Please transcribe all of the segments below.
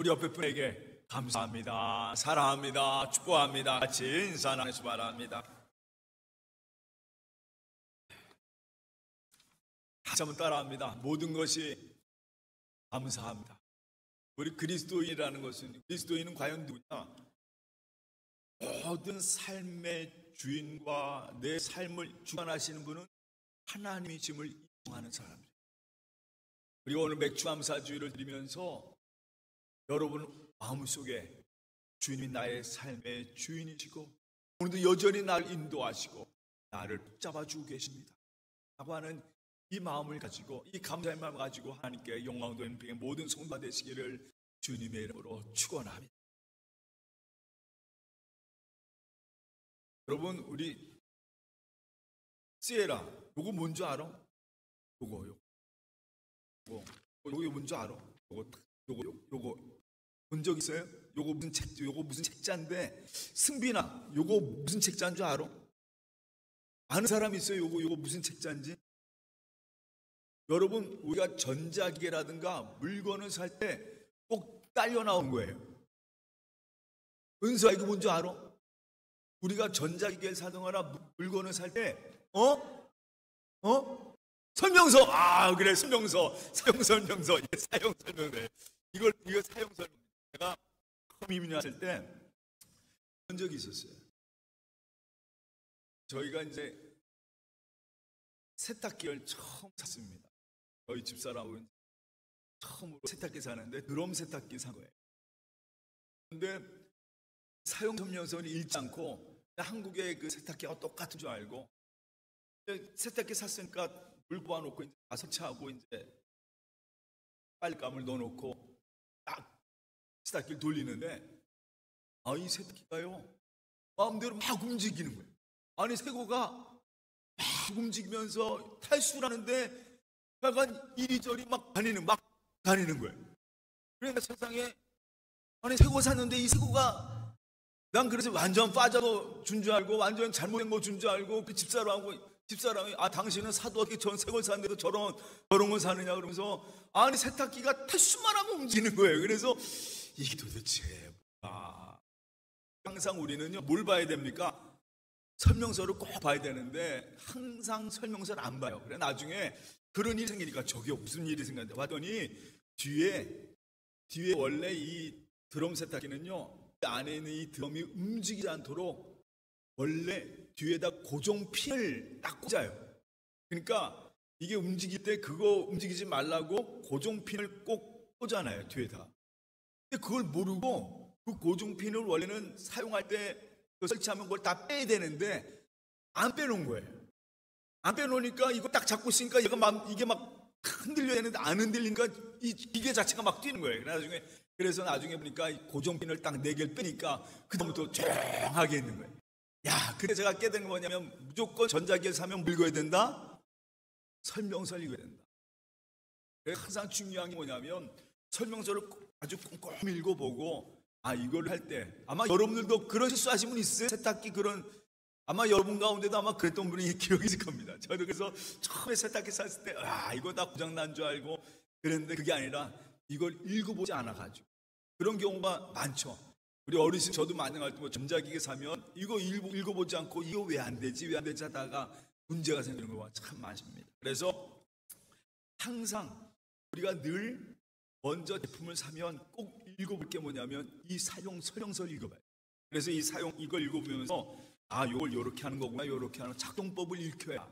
우리 옆에 분에게 감사합니다, 사랑합니다, 축복합니다 같이 인사 나누시 바랍니다. 다시 한번 따라합니다. 모든 것이 감사합니다. 우리 그리스도인이라는 것은, 그리스도인은 과연 누구냐? 모든 삶의 주인과 내 삶을 주관하시는 분은 하나님이심을 인정하는 사람이에요. 그리고 오늘 맥주감사주의를 드리면서 여러분 마음속에 주님이 나의 삶의 주인이시고 오늘도 여전히 나를 인도하시고 나를 붙잡아주고 계십니다 라고 하는 이 마음을 가지고, 이 감사의 마음을 가지고 하나님께 영광 돌리는 모든 성도가 되시기를 주님의 이름으로 축원합니다. 여러분, 우리 시에라, 요거 뭔지 알아? 요거 뭔지 알아? 요거 본 적 있어요? 요거 무슨 책자인데, 승빈아, 요거 무슨 책자인 줄 알아? 아는 사람 있어요? 요거 무슨 책자인지? 여러분, 우리가 전자기계라든가 물건을 살 때 꼭 딸려 나온 거예요. 은수야, 이거 뭔지 알아? 우리가 전자기계를 사거나 물건을 살 때 설명서. 그래, 사용 설명서. 이게 사용 설명서. 이거 사용 설명. 제가 처음 이민을 왔을 때 그런 적이 있었어요. 저희가 이제 세탁기를 처음 샀습니다. 저희 집사람은 처음으로 세탁기 사는데 드럼 세탁기 산 거예요. 근데 사용 설명서는 읽지 않고 한국의 그 세탁기와 똑같은 줄 알고 세탁기 샀으니까 물 부어놓고 이제 설치하고 이제 빨감을 넣어놓고 딱 세탁기를 돌리는데 이 세탁기가요 마음대로 막 움직이는 거예요. 아니, 새고가 막 움직이면서 탈수를 하는데 약간 이리저리 막 다니는 거예요. 그러니까 세상에, 아니, 새고 샀는데 이 새고가, 난 그래서 완전 빠져도 준 줄 알고 완전 잘못된 거 준 줄 알고 그 집사람이 당신은 사도 어떻게 전 새걸 샀는데도 저런 걸 사느냐 그러면서, 아니, 세탁기가 탈수만 하면 움직이는 거예요. 그래서 이게 도대체 뭐야. 항상 우리는요 뭘 봐야 됩니까? 설명서를 꼭 봐야 되는데 항상 설명서를 안 봐요. 그래 나중에 그런 일이 생기니까 저게 무슨 일이 생겼는데 봤더니 뒤에 원래 이 드럼 세탁기는요 안에 있는 이 드럼이 움직이지 않도록 원래 뒤에다 고정핀을 딱 꽂아요. 그러니까 이게 움직일 때 그거 움직이지 말라고 고정핀을 꼭 꽂아놔요, 뒤에다. 근데 그걸 모르고 그 고정핀을 원래는 사용할 때 설치하면 그걸 다 빼야 되는데 안 빼놓은 거예요. 안 빼놓으니까 이거 딱 잡고 있으니까 이게 막 흔들려야 되는데 안 흔들리니까 이 기계 자체가 막 뛰는 거예요. 그래서 나중에 보니까 이 고정핀을 딱 4개를 빼니까 그다음부터 조용하게 있는 거예요. 그때 제가 깨달은 게 뭐냐면 무조건 전자기기를 사면 뭘 읽어야 된다? 설명서를 읽어야 된다. 항상 중요한 게 뭐냐면 설명서를 아주 꼼꼼히 읽어보고 이걸 할 때 아마 여러분들도 그런 실수하신 분 있어요? 세탁기 아마 여러분 가운데도 아마 그랬던 분이 기억이 있을 겁니다. 저도 그래서 처음에 세탁기 샀을 때 이거 다 고장난 줄 알고 그랬는데 그게 아니라 이걸 읽어보지 않아가지고 그런 경우가 많죠. 우리 어르신 저도 만약할 때 전자기기 사면 이거 읽어보지 않고 이거 왜 안 되지 하다가 문제가 생기는 경우가 참 많습니다. 그래서 항상 우리가 늘 먼저 제품을 사면 꼭 읽어볼 게 뭐냐면 이 사용 설명서를 읽어봐요. 그래서 이걸 읽어보면서 이걸 이렇게 하는 거구나, 이렇게 하는 작동법을 읽혀야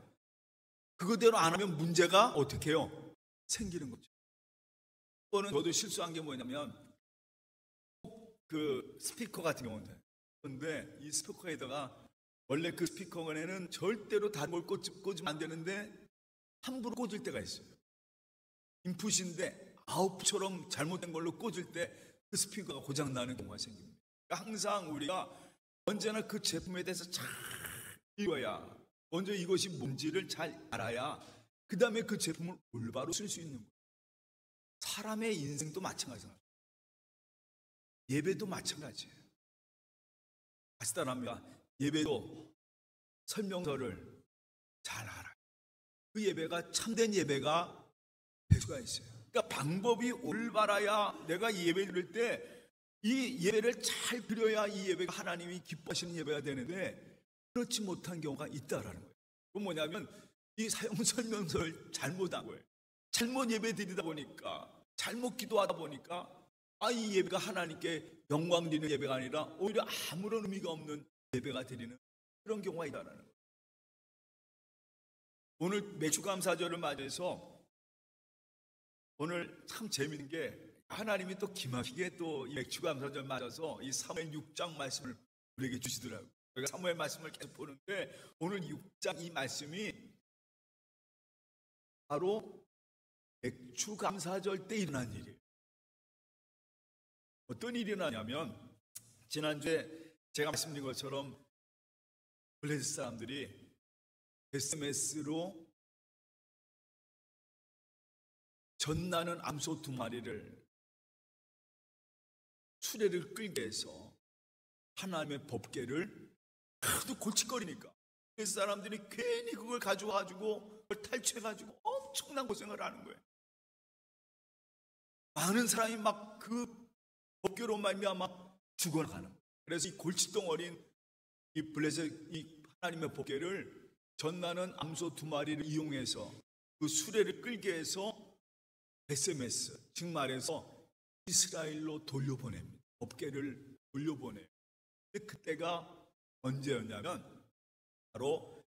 그거대로 안 하면 문제가 어떻게 해요? 생기는 거죠. 이거는 저도 실수한 게 뭐냐면 그 스피커 같은 경우인데, 그런데 이 스피커에다가 원래 그 스피커에는 절대로 다른 걸 꽂으면 안 되는데 함부로 꽂을 때가 있어요. 인풋인데 아웃처럼 잘못된 걸로 꽂을 때 그 스피커가 고장나는 경우가 생깁니다. 그러니까 항상 우리가 언제나 그 제품에 대해서 잘 읽어야, 먼저 이것이 뭔지를 잘 알아야 그 다음에 그 제품을 올바로 쓸 수 있는 거예요. 사람의 인생도 마찬가지예요. 예배도 마찬가지예요. 다시 따라합니다. 예배도 설명서를 잘 알아요. 그 예배가 참된 예배가 될 수가 있어요. 그러니까 방법이 올바라야 내가 예배 드릴 때 이 예배를 잘 드려야 이 예배가 하나님이 기뻐하시는 예배가 되는데 그렇지 못한 경우가 있다라는 거예요. 그건 뭐냐면 이 사용 설명서를 잘못한 거예요. 잘못 예배 드리다 보니까, 잘못 기도하다 보니까 이 예배가 하나님께 영광 드리는 예배가 아니라 오히려 아무런 의미가 없는 예배가 드리는 그런 경우가 있다라는 거예요. 오늘 맥주감사절을 맞이해서 오늘 참 재미있는 게 하나님이 또 기막히게 또 이 맥주감사절 맞아서 이 사무엘 6장 말씀을 우리에게 주시더라고요. 우리가 사무엘 말씀을 계속 보는데 오늘 6장 이 말씀이 바로 맥주감사절 때 일어난 일이에요. 어떤 일이 일어나냐면 지난주에 제가 말씀드린 것처럼 블레셋 사람들이 베스메스로 젖나는 암소 2마리를 수레를 끌게 해서 하나님의 법궤를 하도 골칫거리니까 그 사람들이 괜히 그걸 가져와가지고 그걸 탈취해가지고 엄청난 고생을 하는 거예요. 많은 사람이 막 그 법궤로 말미암아 죽어가는 거예요. 그래서 이 골칫덩어린 이 블레셋 이 하나님의 법궤를 젖나는 암소 2마리를 이용해서 그 수레를 끌게 해서 베스메스 즉 말해서 이스라엘로 돌려보냅니다. 법궤를 돌려보내요. 그때가 언제였냐면 바로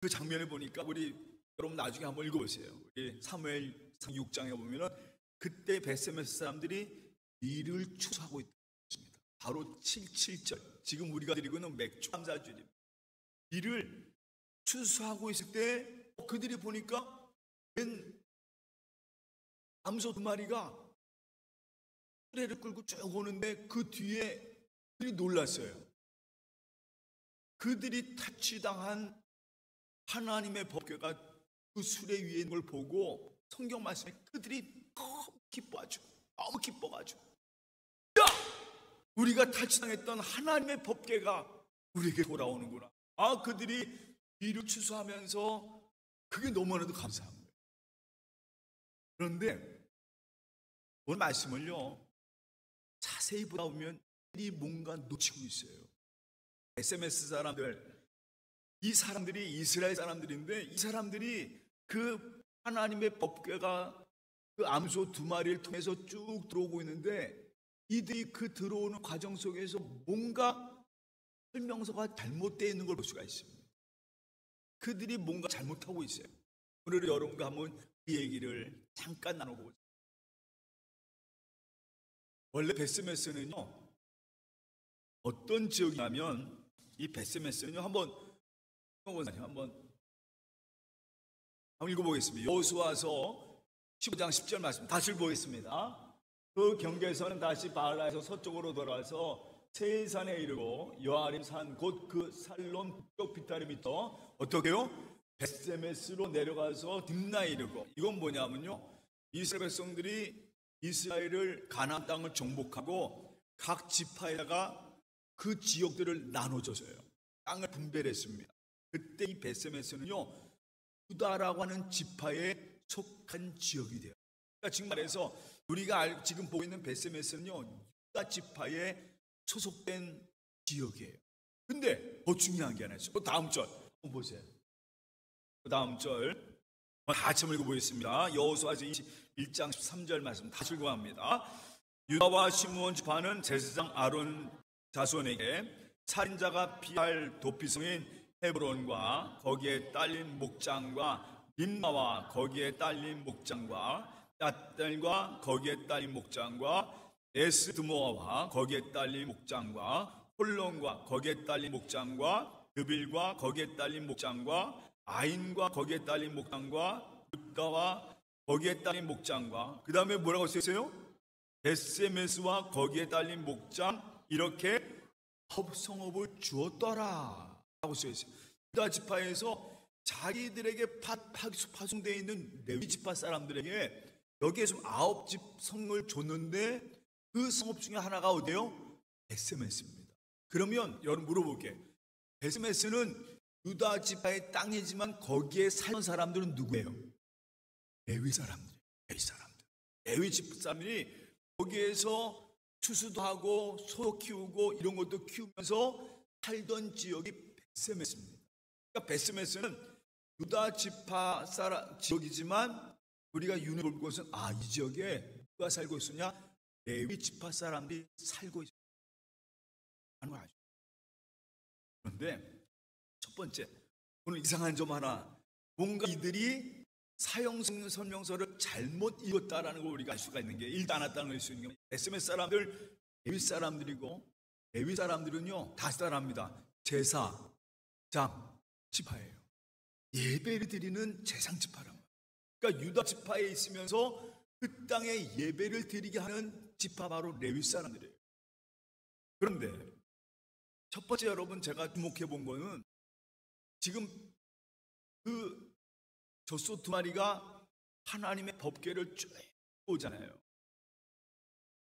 그 장면을 보니까 우리 여러분 나중에 한번 읽어보세요. 우리 사무엘 6장에 보면은 그때 베스메스 사람들이 일을 추수하고 있습니다. 바로 77절 지금 우리가 드리고 있는 맥주감사절입니다. 일을 추수하고 있을 때 그들이 보니까 웬 암소 2마리가 수레를 끌고 쭉 오는데 그 뒤에 그들이 놀랐어요. 그들이 탈취당한 하나님의 법궤가 그 수레 위에 있는 걸 보고 성경 말씀에 그들이 너무 기뻐가지고 야! 우리가 탈취당했던 하나님의 법궤가 우리에게 돌아오는구나. 그들이 일을 추수하면서 그게 너무나도 감사한 거예요. 그런데 오늘 말씀을요 자세히 보다 보면 이 뭔가 놓치고 있어요. SMS 사람들, 이 사람들이 이스라엘 사람들인데 이 사람들이 그 하나님의 법궤가 그 암소 2마리를 통해서 쭉 들어오고 있는데 이들이 그 들어오는 과정 속에서 뭔가 설명서가 잘못되어 있는 걸 볼 수가 있습니다. 그들이 뭔가 잘못하고 있어요. 오늘 여러분과 한번 그 얘기를 잠깐 나눠보고 원래 베스메스는요 어떤 지역이냐면 이 베스메스는요 한번 읽어보겠습니다. 여호수아서 15장 10절 말씀 다시 보겠습니다. 그 경계선은 다시 바알라에서 서쪽으로 돌아와서 세산에 이르고 여아림 산 곧 그 살론 북쪽 비타리미터 어떻게요? 베스메스로 내려가서 딥나에 이르고 이건 뭐냐면요 이스라엘 백성들이 이스라엘을 가나안 땅을 정복하고 각 지파에다가 그 지역들을 나눠줘서요 땅을 분배했습니다. 그때 이 베스메스는요 유다라고 하는 지파에 속한 지역이 돼요. 그러니까 지금 말해서 우리가 지금 보고 있는 베스메스는요 유다 지파에 소속된 지역이에요. 근데 더 중요한 게 하나 있어요. 그 다음 절 한번 보세요. 그 다음 절 같이 한번 읽어보겠습니다. 여호수아서 1장 13절 말씀 다시 읽어갑니다. 유다와 시므온 지파는 제사장 아론 자손에게 살인자가 피할 도피성인 헤브론과 거기에 딸린 목장과 림나와 거기에 딸린 목장과 앗달과 거기에 딸린 목장과 에스드모아와 거기에 딸린 목장과 홀론과 거기에 딸린 목장과 드빌과 거기에 딸린 목장과 아인과 거기에 딸린 목장과 룻다와 거기에 딸린 목장과 그 다음에 뭐라고 쓰였어요? 베스메스와 거기에 딸린 목장 이렇게 성읍을 주었더라 라고 쓰였어요. 유다 지파에서 자기들에게 파송되어 있는 레위 지파 사람들에게 여기에 좀 9집 성을 줬는데 그 성읍 중에 하나가 어디예요? 베스메스입니다. 그러면 여러분 물어볼게요. 베스메스는 유다 지파의 땅이지만 거기에 사는 사람들은 누구예요? 레위 사람들. 레위 집사람들이 거기에서 추수도 하고 소 키우고 이런 것도 키우면서 살던 지역이 베스메스입니다. 그러니까 베스메스는 유다 지파 지역이지만 우리가 윤을 볼 것은 이 지역에 누가 살고 있었냐? 레위 지파 사람들이 살고 있었다는 걸 아시죠? 그런데 첫 번째, 오늘 이상한 점 하나, 뭔가 이들이 사형설명서를 잘못 읽었다라는 걸 우리가 알 수가 있는 게, 읽지 않았다는 걸 수 있는 게, 베스메스 사람들 레위 사람들이고, 레위 사람들은요 다 따라합니다. 제사, 장, 지파예요. 예배를 드리는 제상 지파란 말이에요. 그러니까 유다 지파에 있으면서 그 땅에 예배를 드리게 하는 지파, 바로 레위 사람들이에요. 그런데 첫 번째, 여러분 제가 주목해 본 거는, 지금 그 젖소 두 마리가 하나님의 법궤를 쭉 오잖아요.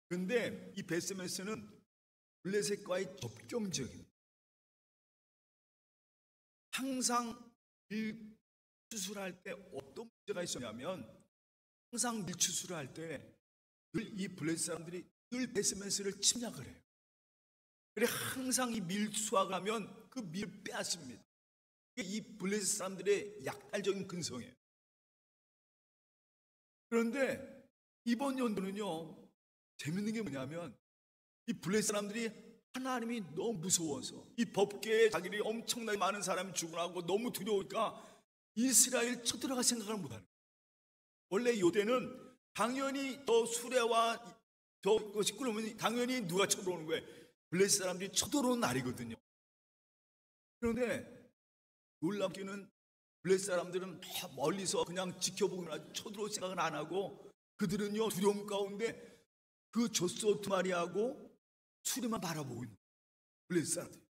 그런데 이 베스메스는 블레셋과의 접경 지역입니다. 항상 밀추수를 때 어떤 문제가 있었냐면, 항상 밀추수를 할 때 늘 이 블레셋 사람들이 늘 베스메스를 침략을 해요. 그래 항상 이 밀수가 가면 그 밀을 빼앗습니다. 이 블레셋 사람들의 약탈적인 근성이에요. 그런데 이번 연도는요 재밌는 게 뭐냐면, 이 블레셋 사람들이 하나님이 너무 무서워서 이 법궤에 자기들이 엄청나게 많은 사람이 죽어나고 너무 두려우니까 이스라엘 쳐들어갈 생각을 못하는 거예요. 원래 요때는 당연히 더 수레와 더 것이 끓으면 당연히 누가 쳐들어오는 거예요? 블레셋 사람들이 쳐들어오는 날이거든요. 그런데 놀랍게는 블레셋 사람들은 멀리서 그냥 지켜보거나 쳐들어올 생각은 안 하고, 그들은요 두려움 가운데 그 젖소 두 마리하고 수레만 바라보고 있는 거예요. 블레셋 사람들.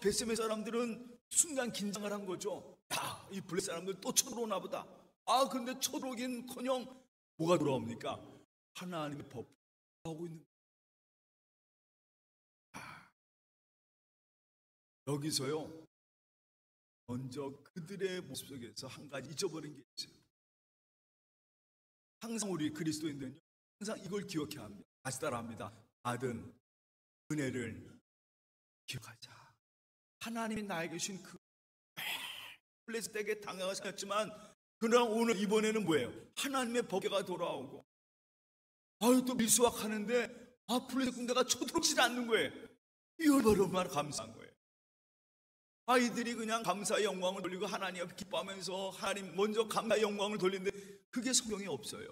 베스메 사람들은 순간 긴장을 한 거죠. 이 블레셋 사람들 또 쳐들어오나 보다. 근데 쳐들어오긴커녕 뭐가 돌아옵니까? 하나님의 법 하고 있는 거예요. 여기서요 먼저 그들의 모습 속에서 한 가지 잊어버린 게 있어요. 항상 우리 그리스도인들은요 항상 이걸 기억해야 합니다. 다시 따라합니다. 받은 은혜를 기억하자. 하나님이 나에게 주신 그 블레셋에게 당하셨지만, 그러나 오늘 이번에는 뭐예요? 하나님의 법궤가 돌아오고 또 밀수확하는데 블레셋 군대가 쳐들어오지 않는 거예요. 이걸 얼마나 감사한 거예요. 아이들이 그냥 감사의 영광을 돌리고 하나님 앞에 기뻐하면서 하나님 먼저 감사의 영광을 돌리는데, 그게 성경에 없어요.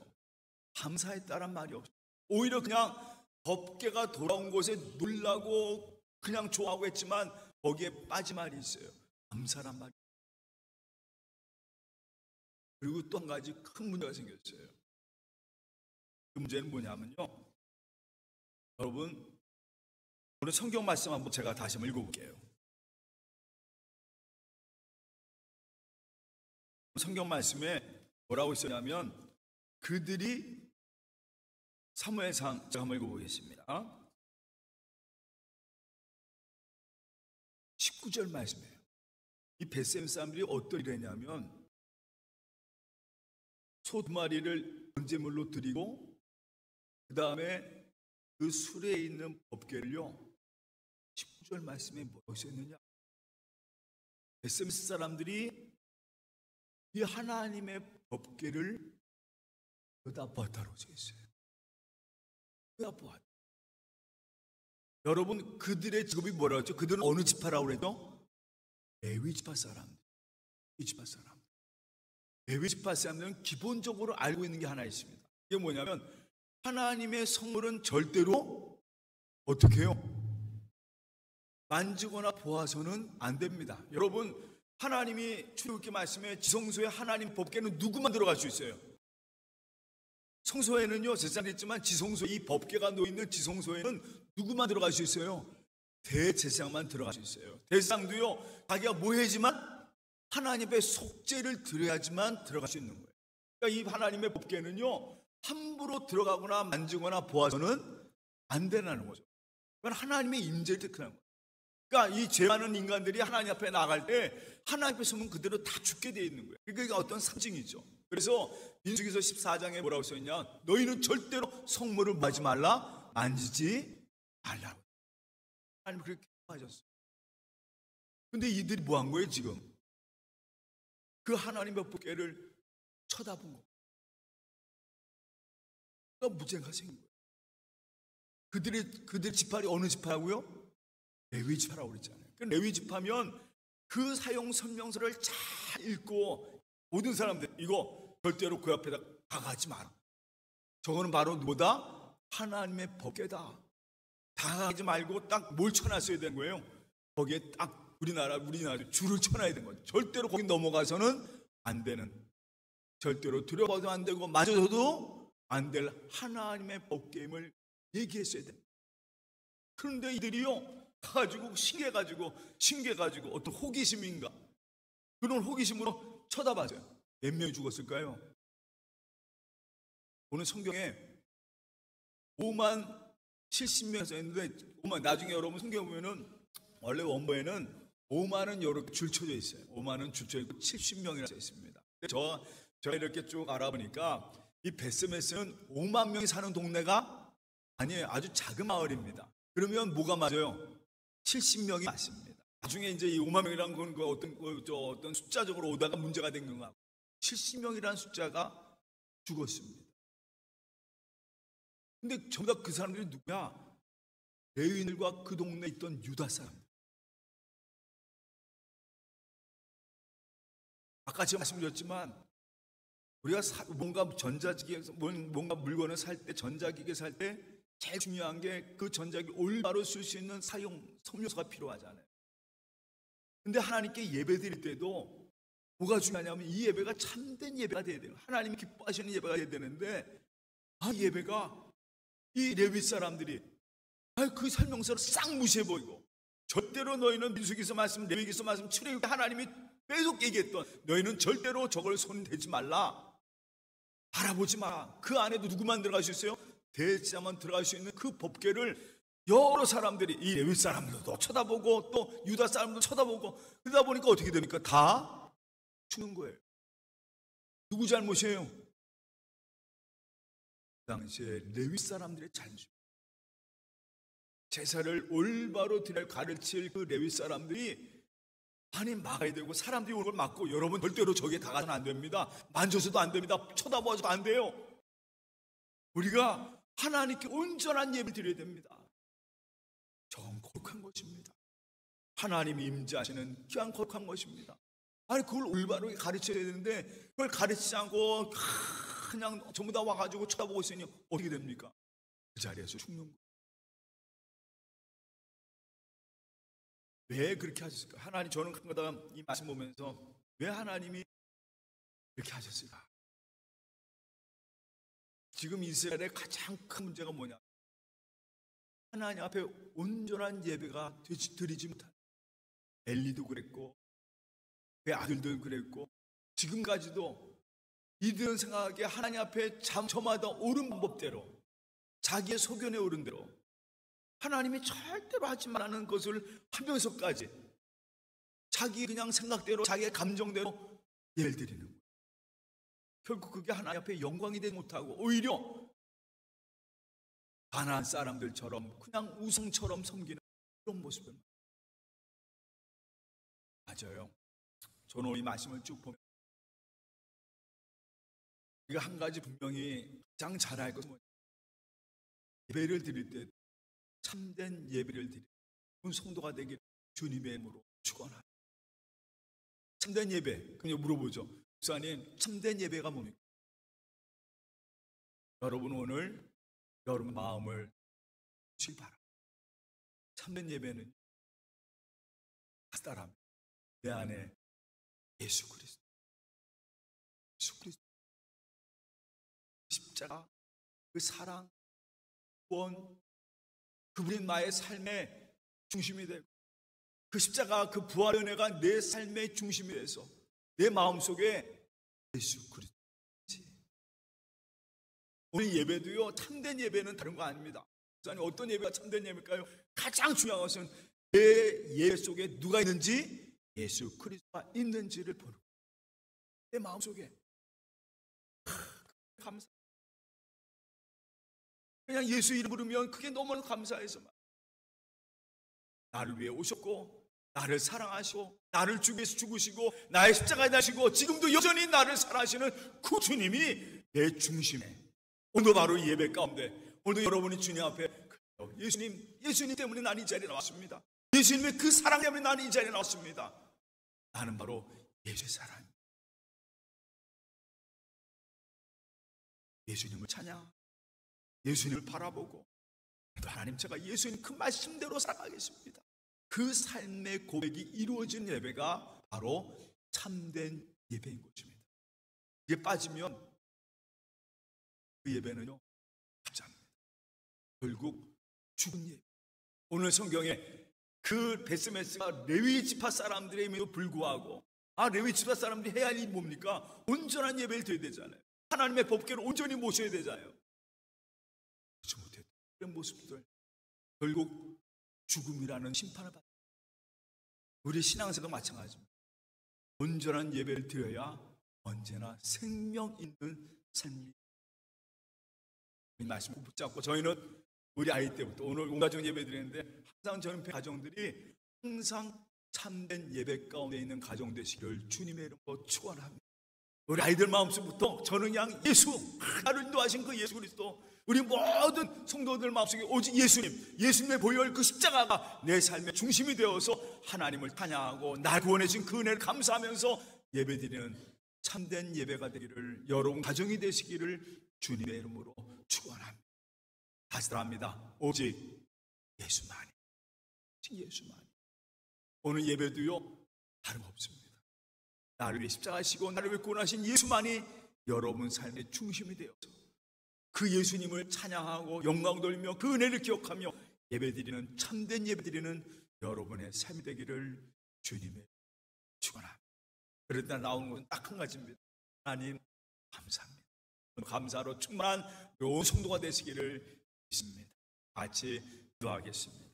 감사했다란 말이 없어요. 오히려 그냥 법궤가 돌아온 곳에 놀라고 그냥 좋아하고 했지만 거기에 빠진 말이 있어요. 감사란 말이. 그리고 또 한 가지 큰 문제가 생겼어요. 그 문제는 뭐냐면요, 여러분 오늘 성경 말씀 한번 제가 다시 한번 읽어볼게요. 성경 말씀에 뭐라고 있었냐면, 그들이 사무엘상, 제가 한번 읽어보겠습니다. 19절 말씀이에요. 이 베셈 사람들이 어떤 일을 했냐면, 소 두 마리를 번제물로 드리고 그 다음에 그 수레에 있는 법궤를요, 19절 말씀에 뭐라고 있었느냐, 베셈 사람들이 이 하나님의 법궤를 여다 보았다고 되어 있어요. 여다 보았다. 여러분 그들의 직업이 뭐라고 했죠? 그들은 어느 지파라고 그랬죠? 레위 지파 사람들. 이 지파 사람. 레위 지파 사람들은 기본적으로 알고 있는 게 하나 있습니다. 이게 뭐냐면, 하나님의 성물은 절대로 어떻게 해요? 만지거나 보아서는 안 됩니다. 여러분 하나님이 출애굽기 말씀에 지성소에 하나님 법궤는 누구만 들어갈 수 있어요? 성소에는요 제사장이 있지만 지성소에 이 법궤가 놓여있는 지성소에는 누구만 들어갈 수 있어요? 대제사장만 들어갈 수 있어요. 대제사장도요 자기가 뭐 해야지만 하나님 앞에 속죄를 드려야지만 들어갈 수 있는 거예요. 그러니까 이 하나님의 법궤는요 함부로 들어가거나 만지거나 보아서는 안 되는 거죠. 그건 하나님의 임재를 뜻하는 거예요. 그러니까 이 죄 많은 인간들이 하나님 앞에 나갈 때 하나님 앞에 서면 그대로 다 죽게 되어 있는 거예요. 그러니까 이게 어떤 상징이죠. 그래서 민수기서 14장에 뭐라고 써있냐, 너희는 절대로 성물을 마지 말라, 만지지 말라. 하나님 그렇게 하셨어요. 근데 이들이 뭐 한 거예요 지금? 그 하나님의 법궤를 쳐다본 거. 그러니까 무죄가 생긴 거예요. 그들의 지파리 어느 지파라고요? 레위 지파라고 그랬잖아요. 그 레위 지파면 그 사용 설명서를 잘 읽고 모든 사람들 이거 절대로 그 앞에다 다가가지 마라. 저거는 바로 뭐다? 하나님의 법궤다. 다가가지 말고 딱 뭘 쳐놨어야 되는 거예요? 거기에 딱 우리나라 줄을 쳐놔야 되는 거예요. 절대로 거기 넘어가서는 안 되는, 절대로 들여봐도 안 되고 맞아서도 안 될 하나님의 법궤임을 얘기했어야 돼. 그런데 이들이요 가지고 신기해가지고 어떤 호기심인가, 그런 호기심으로 쳐다봐줘요. 몇 명이 죽었을까요? 오늘 성경에 5만 70명이 써있는데 5만, 나중에 여러분 성경 보면은 원래 원본에는 5만은 이렇게 줄쳐져 있어요. 5만은 줄쳐져 있고 70명이라고 써 있습니다. 제가 이렇게 쭉 알아보니까 이 베스메스는 5만 명이 사는 동네가 아니에요. 아주 작은 마을입니다. 그러면 뭐가 맞아요? 70명이 맞습니다. 나중에 이제 이 5만 명이라는 건 어떤 숫자적으로 오다가 문제가 된 건가? 70명이라는 숫자가 죽었습니다. 근데 전부 다 그 사람들이 누구야? 레위인들과 그 동네에 있던 유다 사람들. 아까 제가 말씀드렸지만 우리가 뭔가 전자기기에서 뭔가 물건을 살 때, 전자기기 살 때 제일 중요한 게 그 전자기기 올바로 쓸 수 있는 사용 설명서가 필요하잖아요. 근데 하나님께 예배 드릴 때도 뭐가 중요하냐면 이 예배가 참된 예배가 돼야 돼요. 하나님이 기뻐하시는 예배가 돼야 되는데 이 예배가 이 레위 사람들이 그 설명서를 싹 무시해 보이고, 절대로 너희는 민수기서 말씀, 레위기서 말씀, 출애굽기 하나님이 계속 얘기했던 너희는 절대로 저걸 손대지 말라, 바라보지 마라. 그 안에도 누구만 들어갈 수 있어요? 대제사장만 들어갈 수 있는 그 법궤를 여러 사람들이, 이 레위 사람들도 쳐다보고 또 유다 사람들도 쳐다보고, 그러다 보니까 어떻게 됩니까? 다 죽는 거예요. 누구 잘못이에요? 그 당시에 레위 사람들의 잘못. 제사를 올바로 드려 가르칠 그 레위 사람들이 많이 막아야 되고, 사람들이 오는 걸 막고, 여러분 절대로 저기에 다가서는 안 됩니다. 만져서도 안 됩니다. 쳐다봐서도 안 돼요. 우리가 하나님께 온전한 예배를 드려야 됩니다. 저건 거룩한 것입니다. 하나님이 임재하시는 귀한 거룩한 것입니다. 그걸 올바르게 가르쳐야 되는데 그걸 가르치지 않고 그냥 전부 다 와가지고 쳐다보고 있으니 어떻게 됩니까? 그 자리에서 죽는 거예요. 왜 그렇게 하셨을까? 하나님, 저는 가끔가다 이 말씀 보면서 왜 하나님이 이렇게 하셨을까? 지금 이스라엘의 가장 큰 문제가 뭐냐? 하나님 앞에 온전한 예배가 드리지 못한, 엘리도 그랬고 그의 아들도 그랬고 지금까지도 이들은 생각하기에 하나님 앞에 저마다 옳은 방법대로, 자기의 소견에 오른 대로 하나님이 절대로 하지 말라는 것을 하면서까지 자기 그냥 생각대로, 자기의 감정대로 예를 드리는 거예요. 결국 그게 하나님 앞에 영광이 되지 못하고 오히려 가나안 사람들처럼 그냥 우상처럼 섬기는 그런 모습을. 맞아요. 저는 이 말씀을 쭉 보면 우리가 한 가지 분명히 가장 잘 알 것은 뭐냐? 예배를 드릴 때 참된 예배를 드릴 때 성도가 되길 주님의 이름으로 축원합니다. 참된 예배, 그냥 물어보죠. 목사님, 참된 예배가 뭡니까? 여러분 오늘 여러분 마음을 주시기 바랍니다. 참된 예배는 사람, 내 안에 예수 그리스도, 십자가, 그 사랑, 구원, 그분이 나의 삶의 중심이 되고, 그 십자가, 그 부활의 은혜가 내 삶의 중심이 돼서 내 마음속에 예수 그리스도. 오늘 예배도요, 참된 예배는 다른 거 아닙니다. 어떤 예배가 참된 예배일까요? 가장 중요한 것은 내 예배 속에 누가 있는지, 예수 그리스도가 있는지를 보는 거예요. 내 마음속에 감사. 그냥 예수 이름 부르면 그게 너무 감사해서 나를 위해 오셨고, 나를 사랑하시고, 나를 주기 위해서 죽으시고, 나의 십자가에 다시고, 지금도 여전히 나를 사랑하시는 그 주님이 내 중심에, 오늘 바로 예배 가운데, 오늘 여러분이 주님 앞에, 예수님 때문에 나는 이 자리에 나왔습니다. 예수님의 그 사랑 때문에 나는 이 자리에 나왔습니다. 나는 바로 예수의 사랑. 예수님을 찬양, 예수님을 바라보고, 하나님, 제가 예수님 그 말씀대로 살아가겠습니다. 그 삶의 고백이 이루어진 예배가 바로 참된 예배인 것입니다. 이게 빠지면 그 예배는요, 가짜입니다. 결국 죽은 예배. 오늘 성경에 그 베스메스가 레위 지파 사람들임에도 불구하고, 레위 지파 사람들이 해야 할 일이 뭡니까? 온전한 예배를 드려야 되잖아요. 하나님의 법궤를 온전히 모셔야 되잖아요. 그렇지 못했던 그런 모습들, 결국 죽음이라는 심판을 받습니다. 우리 신앙생활도 마찬가지입니다. 온전한 예배를 드려야 언제나 생명 있는 삶이. 이 말씀을 붙잡고, 저희는 우리 아이 때부터 오늘 온 가정 예배 드리는데, 항상 저는 가정들이 항상 참된 예배 가운데 있는 가정 되시기를 주님의 이름으로 축원합니다. 우리 아이들 마음속부터 저는 그냥 예수, 나를 인도하신 그 예수 그리스도, 우리 모든 성도들 마음속에 오직 예수님의 보혈 그 십자가가 내 삶의 중심이 되어서 하나님을 찬양하고 날 구원해 주신 그 은혜를 감사하면서 예배드리는 참된 예배가 되기를, 여러분 가정이 되시기를 주님의 이름으로 축원합니다. 다시 합니다. 오직 예수만이. 오직 예수만이. 오늘 예배도요, 다름없습니다. 나를 위해 십자가시고 나를 위해 구원하신 예수만이 여러분 삶의 중심이 되어서 그 예수님을 찬양하고 영광 돌리며 그 은혜를 기억하며 예배드리는, 참된 예배드리는 여러분의 삶이 되기를 주님의 축원합니다. 그러다 나오는 것은 딱 한 가지입니다. 하나님 감사합니다. 감사로 충만한 온 성도가 되시기를 믿습니다. 같이 기도하겠습니다.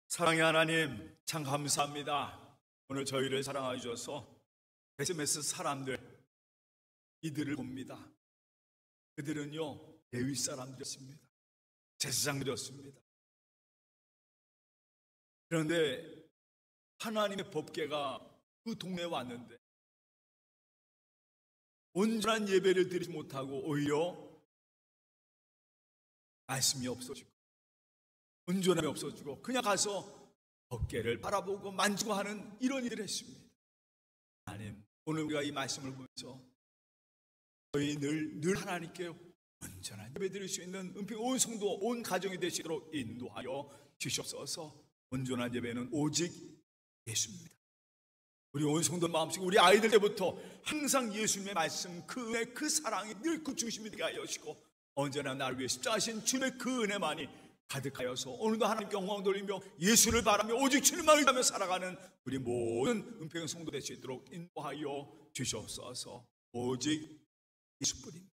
사랑의 하나님, 참 감사합니다. 오늘 저희를 사랑해 주셔서 베스메스 사람들, 이들을 봅니다. 그들은요, 레위 사람들이었습니다. 제사장들이었습니다. 그런데 하나님의 법궤가 그 동네에 왔는데 온전한 예배를 드리지 못하고 오히려 말씀이 없어지고 온전함이 없어지고 그냥 가서 법궤를 바라보고 만지고 하는 이런 일을 했습니다. 하나님, 오늘 우리가 이 말씀을 보면서 저희 늘 하나님께 온전한 예배 드릴 수 있는 은평 온 성도, 온 가정이 되시도록 인도하여 주시옵소서. 온전한 예배는 오직 예수입니다. 우리 온 성도 마음속에 우리 아이들 때부터 항상 예수님의 말씀, 그 은혜, 그 사랑이 늘 그 중심이 되게 하여 주시고, 언제나 나를 위해 십자가신 주님의 그 은혜만이 가득하여서 오늘도 하나님께 영광 돌리며 예수를 바라며 오직 주님만 의지하며 살아가는 우리 모든 은평 성도 될 수 있도록 인도하여 주시옵소서. 오직 예수뿐입니다.